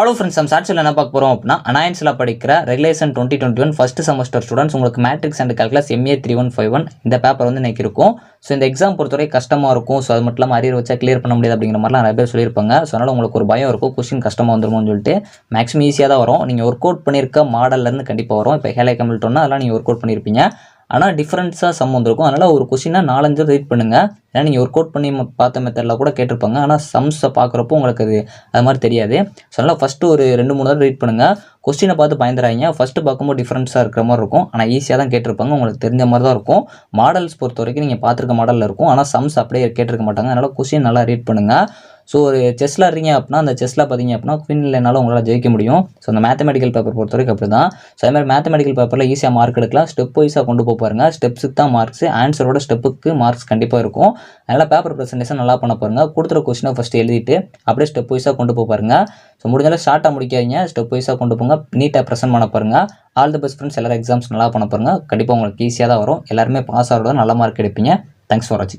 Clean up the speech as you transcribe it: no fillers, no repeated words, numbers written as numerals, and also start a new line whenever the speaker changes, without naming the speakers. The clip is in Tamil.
ஹலோ ஃப்ரெண்ட்ஸ், நம்ம சாட்சியில் என்ன பார்க்க போகிறோம் அப்படின்னா, அனாயன்ஸில் படிக்கிற ரெகுலேஷன் 2021 ஃபஸ்ட் செமஸ்டர் ஸ்டூடெண்ட்ஸ் உங்களுக்கு மேட்ரிக்ஸ் அண்ட் கால்குலஸ் MA 3151 இந்த பேப்பர் வந்து இன்னைக்கு இருக்கும். ஸோ இந்த எக்ஸாம் பொறுத்தவரை கஷ்டமாக இருக்கும். ஸோ அது மட்டும் இல்லாமல் அரியர் வச்சா கிளியர் பண்ண முடியாது அப்படிங்கிற மாதிரிலாம் நிறைய பேர் சொல்லியிருப்பாங்க. ஸோ அதனால் உங்களுக்கு ஒரு பயம் இருக்கும், கொஸ்டின் கஷ்டமாக வந்துருமோன்னு சொல்லிட்டு. மேக்ஸிமம் ஈஸியாக தான் வரும். நீங்கள் ஒர்க் அவுட் பண்ணியிருக்க மாடல்லேருந்து கண்டிப்பாக வரும். இப்போ ஹேலை கம்ப்ளீட்டோன்னா அதெல்லாம் நீங்கள் ஒர்க் அவுட் பண்ணியிருப்பீங்க. ஆனால் டிஃப்ரென்ஸாக சம் வந்திருக்கும். அதனால் ஒரு கொஸ்டினாக 4-5 ரீட் பண்ணுங்கள். ஏன்னா நீங்கள் ஒர்க் அவுட் பண்ணி பார்த்த மெத்தடில் கூட கேட்டிருப்பாங்க. ஆனால் சம்ஸை பார்க்குறப்போ உங்களுக்கு அது மாதிரி தெரியாது. ஸோ அதனால் ஃபஸ்ட்டு ஒரு 2-3 தடவை ரீட் பண்ணுங்கள். கொஸ்டினை பார்த்து பயந்துறாங்க. ஃபஸ்ட்டு பார்க்கும்போது டிஃப்ரென்ஸாக இருக்கிற மாதிரி இருக்கும். ஆனால் ஈஸியாக தான் கேட்டிருப்பாங்க. உங்களுக்கு தெரிஞ்ச மாதிரி தான் இருக்கும். மாடல்ஸ் பொறுத்த வரைக்கும் நீங்கள் பார்த்துருக்க மாடலில் இருக்கும். ஆனால் சம்ஸ் அப்படியே கேட்டிருக்க மாட்டாங்க. அதனால் கொஸ்டின் நல்லா ரீட் பண்ணுங்கள். ஸோ ஒரு செஸ்ஸில் இருக்கீங்க அப்படின்னா அந்த செஸ்ஸில் பார்த்தீங்க அப்படின்னா குயின் இல்லைனாலும் உங்களால் ஜெயிக்க முடியும். ஸோ அந்த மேத்தமெட்டிக்கல் பேப்பர் பொறுத்த வரைக்கும் அப்படி தான். ஸோ அதே மாதிரி மேத்தமெட்டிக்கல் பேப்பரில் ஈஸியாக மார்க் எடுக்கலாம். ஸ்டெப் வைஸாக கொண்டு போய் பாருங்கள். ஸ்டெப்ஸுக்கு தான் மார்க்ஸ், ஆன்சரோட ஸ்டெப்புக்கு மார்க்ஸ் கண்டிப்பாக இருக்கும். அதனால் பேப்பர் ப்ரெசன்டேஷன் நல்லா பண்ண பாருங்கள். கொடுத்துற கொஸ்டினை ஃபஸ்ட்டு எழுதிட்டு அப்படியே ஸ்டெப் வைஸாக கொண்டு போய் பாருங்கள். ஸோ முடிஞ்சாலும் ஷார்ட்டாக முடிக்காதீங்க, ஸ்டெப் வைஸாக கொண்டு போங்க. நீட்டாக ப்ரெசென்ட் பண்ண பாருங்கள். All the best friends. எல்லாரும் எக்ஸாம்ஸ் நல்லா பண்ண பாருங்கள். கண்டிப்பாக உங்களுக்கு ஈஸியாக தான் வரும். எல்லாருமே பாஸ் ஆகிறதா நல்ல மார்க் எடுப்பீங்க. தேங்க்ஸ் ஃபார் வாட்சிங்.